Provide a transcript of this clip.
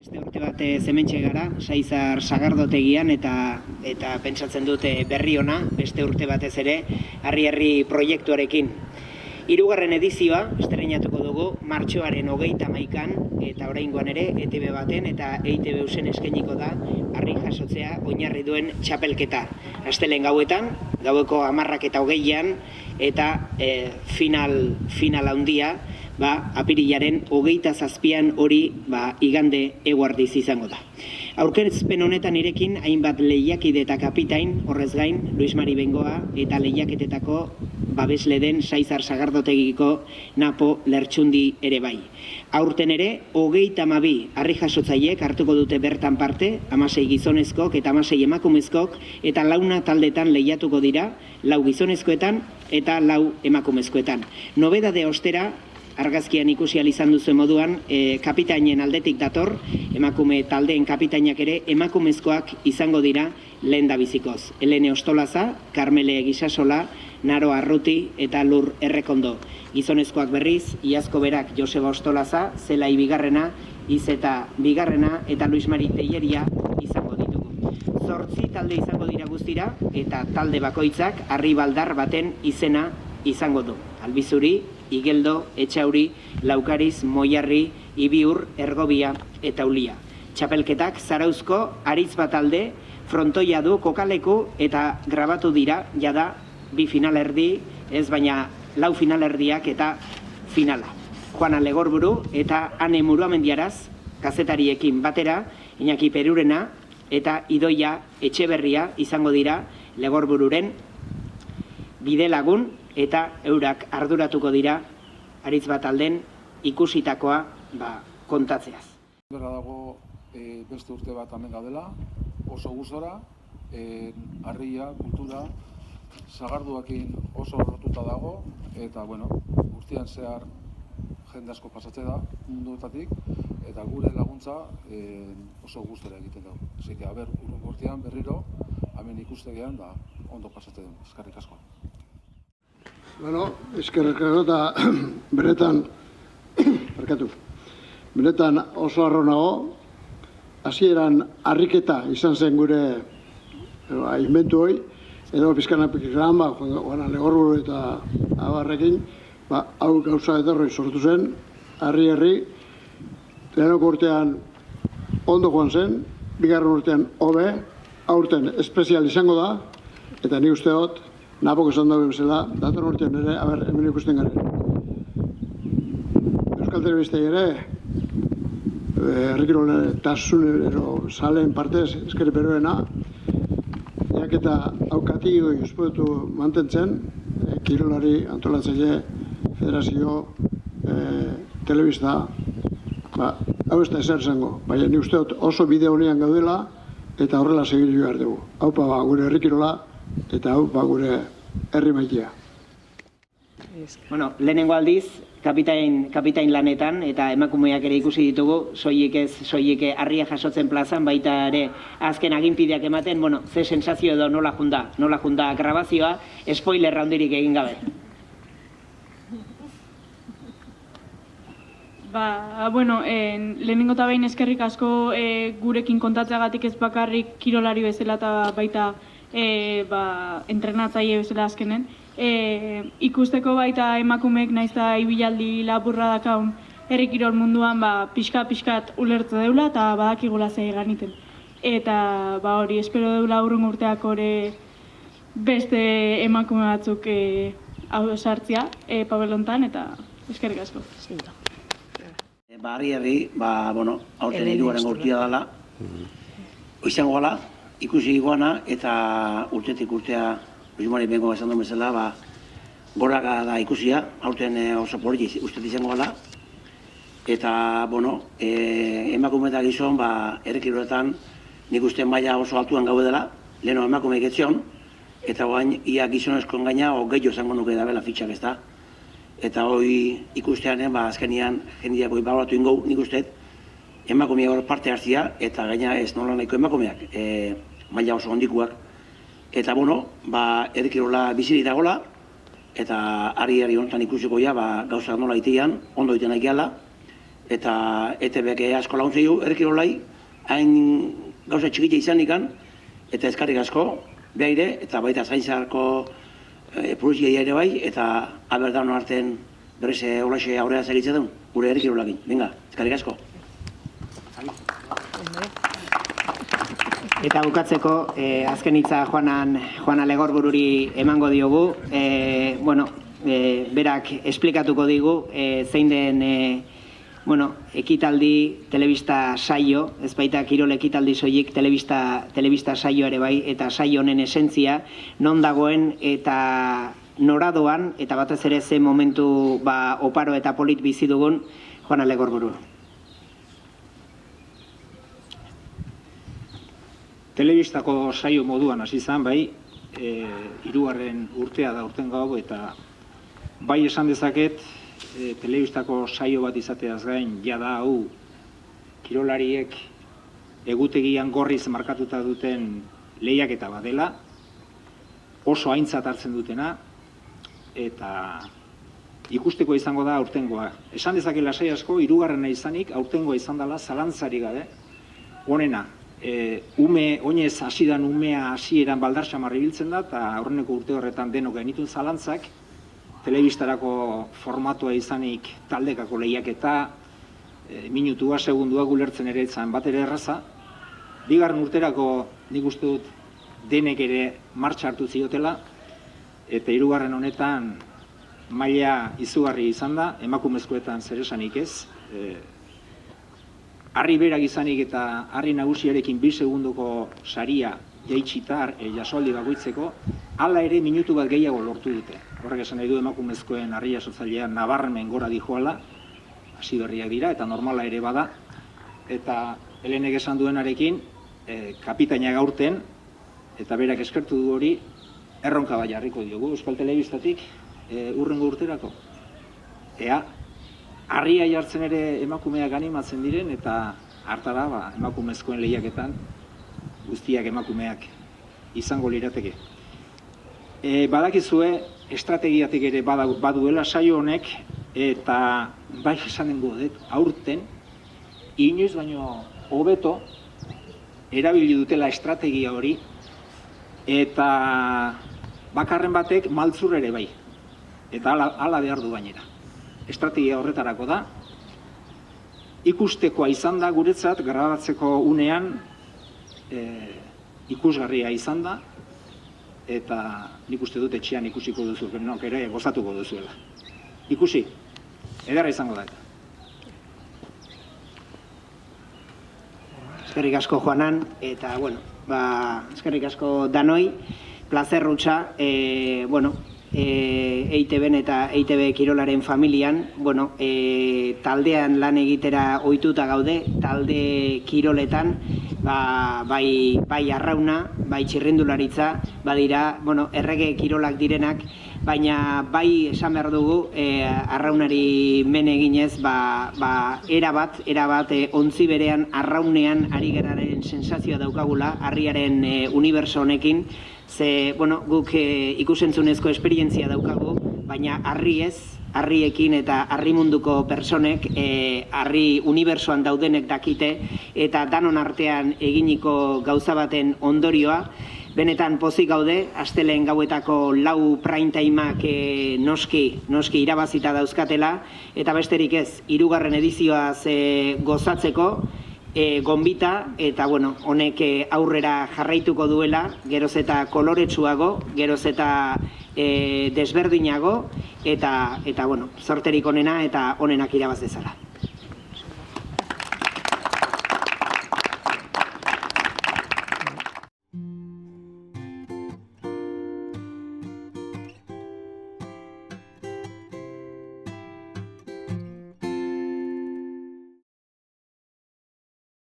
Beste urte bat hementxe gara, Saizar sagardotegian eta pentsatzen dute berri ona, beste urte batez ere, harri proiektuarekin. 3. edizioa estreinatuko dugu martxoaren 31an eta oraingoan ere ETB baten eta EITB usen eskainiko da harri jasotzea oinarri duen txapelketa. Astelehen gauetan, gaueko 10:20 eta final handia apirilaren 27an hori igande eguerdiz izango da. Aurkezpen honetan irekin hainbat lehiakide eta kapitain, horrez gain, Luis Mari Bengoa eta lehiaketetako babesle den Saizar sagardotegiko Napo Lertxundi ere bai. Aurten ere, 32 harri jasotzaileek hartuko dute bertan parte, 16 gizonezkok eta 16 emakumezkok, eta 4 taldetan lehiatuko dira, 4 gizonezkoetan eta 4 emakumezkoetan. Nobedade ostera, argazkian ikusi izan duzuen moduan, kapitainen aldetik dator, emakume taldeen kapitainak ere emakumezkoak izango dira lehendabizikoz. Helene Ostolaza, Karmele Gisasola, Naro Arruti eta Lur Errekondo. Gizonezkoak berriz, Iazko berak Joseba Ostolaza, Zelai bigarrena, Izeta bigarrena eta Luis Mari Teilleria izango ditugu. 8 talde izango dira guztira eta talde bakoitzak harri baldar baten izena izango du. Albizuri, Igeldo, Etxauri, Laukariz, Moiarri, Ibiur, Ergobia eta Ulia. Txapelketak Zarauzko aritz bat alde, frontoia du, kokaleku eta grabatu dira, jada, 2 finalerdi, ez baina 4 finalerdiak eta finala. Juana Legorburu eta Ane Muruamendiaraz, kazetariekin batera, Iñaki Perurena eta Idoia Etxeberria izango dira Legorbururen bidelagun eta eurak arduratuko dira aritz bat alden ikusitakoa kontatzeaz. Berra dago beste urte bat hemen gaudela, oso gustora, harria, kultura, sagarduakin oso lotuta dago, eta urtean zehar jende asko pasatzen da munduetatik, eta gure laguntza oso gustora egiten dugu. Así que, urrengo urtean berriro, hemen ikustegian da ondo pasatzen dugu. Eskerrik asko. Eskerrik asko eta benetan oso harro nago. Hasieran harriketa izan zen gure inventu hori, edo pizkana-pizkan, Juana Legorburu eta abarrekin, hau gauza ederroi sortu zen, harri, lehenoko urtean ondo joan zen, bigarren urtean hobe, aurten espezial izango da, eta ni uste dut, Napok esan dago bezala, dator urtean ere, hemen ikusten garen. Euskal Telebistei ere, herrikirolen tasunero salen partez eskerri beroena, eta aukatio espoetu mantentzen, kirolari antolatzaile, federazio, telebista, hau ez da ezer zango, baina ni uste dut oso bide honean gaudela eta horrela segiru behar dugu. Hau gure herrikirola eta hau gure herri maitea. Lehenengo aldiz, kapitain lanetan eta emakumeak ere ikusi ditugu, soilik harria jasotzen plazan, baita ere azken aginpideak ematen, ze sensazio edo nola junda grabazioa, spoiler handirik egin gabe. Lehenengo eta behin eskerrik asko gurekin kontatzeagatik ez bakarrik kirolari bezala eta baita entrenatzaile bezala azkenen. Ikusteko baita emakumeek naiz eta ibilaldi lapurra dakaun herri kirol munduan pixkat ulertze deula eta badakigula zei ganiten. Eta hori, espero deula urrungo urteak hori beste emakume batzuk hau sartzia pabelontan eta eskerrik asko. Harri, aurten 3. urtea dela, izango gala, ikusi iguana eta urtetik urtea, Luis Mari Bengoa esan duen bezala, goraka da ikusia, aurten oso politi uste izango gala, eta, emakume eta gizon, herrikiroletan nik uste maila oso altuan gaude dela, leheno emakumeik etzion, eta guain, ia gizonezkoen gaina, gehiago zango nuke da bela fitxak ez da. Eta hori ikustean, azkenian jendeak hori baloratu ingo nik usteet, emakumeak hor parte hartzia, eta gaina ez nola nahiko emakumeak, maila oso ondikuak. Eta, herrikirola bizirik dagoela, eta harri honetan ikusiko gauza nola itean, ondo iten nahi gehala, eta ETB-ek asko laguntzen du herrikirolai, hain gauza txikita izanikan, eta eskarrik asko, behaire, eta baita zaintzarko publiziai ere bai, eta aberdan arten berriz olaxe aurrera segitzen duen, gure herrikirolakin. Venga, eskarrik asko. Eta bukatzeko, azken hitza Juana Legorbururi emango diogu. Berak esplikatuko digu zein den ekitaldi, telebista saio, ez baita kirol ekitaldi soilik telebista saio ere bai, eta saio honen esentzia, non dagoen eta noradoan, eta batez ere ze momentu oparo eta polit bizi dugun, Juana Legorburu. Telebistako saio moduan hasi zen, bai, 3. urtea da urten gau, eta bai esan dezaket, telebistako saio bat izateaz gain, jada hau, kirolariek egutegian gorriz markatuta duten lehiaketa badela, oso aintzat hartzen dutena, eta ikusteko izango da aurtengoa. Esan dezake lasai asko, 3. izanik, aurtengoa izan dela zalantzari gabe, honena, oinez hasidan umea hasieran baldartxamarri biltzen da, eta aurreneko urte horretan denok genitun zalantzak, telebistarako formatua izanik taldekako lehiaketa, minutua, segundua gulertzen ere etzan bat ere erraza. 2. urterako nik uste dut denek ere martxa hartu ziotela, eta 3. honetan maila izugarri izan da, emakumezkoetan zer esanik ez. Harri berak izanik eta harri nagusiarekin 2 segundoko saria jaitsita jasoaldi bakoitzeko, hala ere minutu bat gehiago lortu dute. Horrek esan nahi du emakumezkoen harri jasotzailea nabarmen gora dijoala, hasi berriak dira eta normala ere bada, eta Helenek esan duenarekin, kapitaina gaurten, eta berak eskertu du hori, erronka bai jarriko diogu Euskal Telebistatik urrengo urterako. Ea, harria jartzen ere emakumeak animatzen diren, eta hartara emakumezkoen lehiaketan guztiak emakumeak izango lirateke. Badakizue, estrategiatik ere baduela saio honek, eta bai esanengo dut, aurten, inoiz baino hobeto erabili dutela estrategia hori, eta bakarren batek maltzur ere bai, eta hala behar du gainera. Estrategia horretarako da, ikustekoa izan da guretzat, grabatzeko unean ikusgarria izan da, eta nik uste dut etxean ikusiko duzu, ere gozatuko duzuela. Ikusi, ederra izango da. Eskerrik asko Juanan, eta eskerrik asko danoi, plazer rutsa, EITB-en eta EITB Kirolaren familian, taldean lan egitera ohituta gaude, talde kiroletan, bai arrauna, bai txirrindularitza, badira, errege kirolak direnak, baina bai esan behar dugu, arraunari men eginez, erabat, ontzi berean, arraunean ari geraren sensazioa daukagula, harriaren uniberso honekin, ze, guk ikusentzunezko esperientzia daukagu, baina harriekin eta harri munduko personek, harri unibersoan daudenek dakite, eta danon artean eginiko gauza baten ondorioa, benetan pozik gaude, astelehen gauetako 4 prime timeak noski irabazita dauzkatela, eta besterik ez, 3. edizioaz gozatzeko, gonbita, eta honek aurrera jarraituko duela, geroz eta koloretsuago, geroz eta desberdinago, eta sorterik onena eta onenak irabaz dezala.